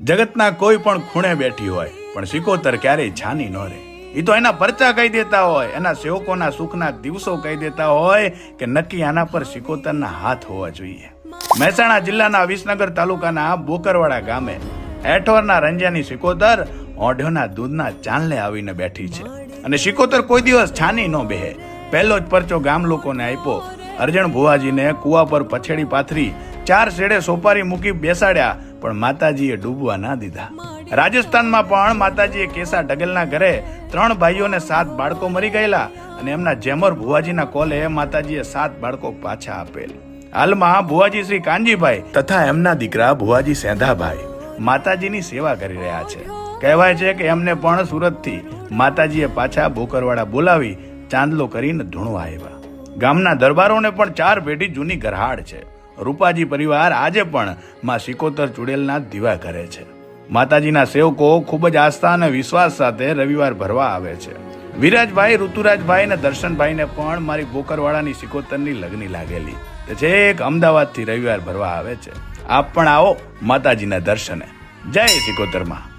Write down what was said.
જગતના કોઈ પણ ખૂણે બેઠી હોય પણ સિકોતર ક્યારેય છાની ન રહે. એ તો એના પરચા કહી દેતા હોય, એના સેવકોના સુખના દિવસો કહી દેતા હોય કે નક્કી આના પર સિકોતરના હાથ હોવા જોઈએ. મહેસાણા જિલ્લાના વિસનગર તાલુકાના બોકરવાડા ગામે હેઠવરના રંજાની સિકોતર ઓઢોના દૂધના ચાંદલે આવીને બેઠી છે. અને સિકોતર કોઈ દિવસ છાની ન બેહે. પહેલો જ પરચો ગામ લોકોને આપ્યો. અરજણ ભુવાજીને કુવા પર પછેડી પાથરી 4 શેડે સોપારી મૂકી બેસાડ્યા, પણ માતાજીએ ડૂબવા ના દીધા. રાજસ્થાનમાં પણ માતાજીએ કેસા ડગલના ઘરે 3 ભાઈઓને 7 બાળકો મરી ગયેલા અને એમના જેમર ભુવાજીના કોલે માતાજીએ 7 બાળકો પાછા આપેલ. હાલમાં ભુવાજી શ્રી કાનજીભાઈ તથા એમના દીકરા ભુવાજી સેંધાભાઈ માતાજીની સેવા કરી રહ્યા છે. કહેવાય છે કે એમને પણ સુરતથી માતાજીએ પાછા બોકરવાડા બોલાવી ચાંદલો કરીને ધૂણવા આવ્યા. ગામના દરબારોને પણ 4 પેઢી જૂની ગરહાડ છે. રૂપાજી પરિવાર આજે પણ માં સિકોતર ચુડેલના દીવા કરે છે. માતાજીના સેવકો ખૂબ જ આસ્થા અને વિશ્વાસ સાથે રવિવાર ભરવા આવે છે. વિરાજભાઈ, ઋતુરાજભાઈ અને દર્શનભાઈને પણ મારી બોકરવાડાની સિકોતરની લગની લાગેલી તે છેક અમદાવાદથી રવિવાર ભરવા આવે છે. આપ પણ આવો માતાજીના દર્શને. જય સિકોતરમાં.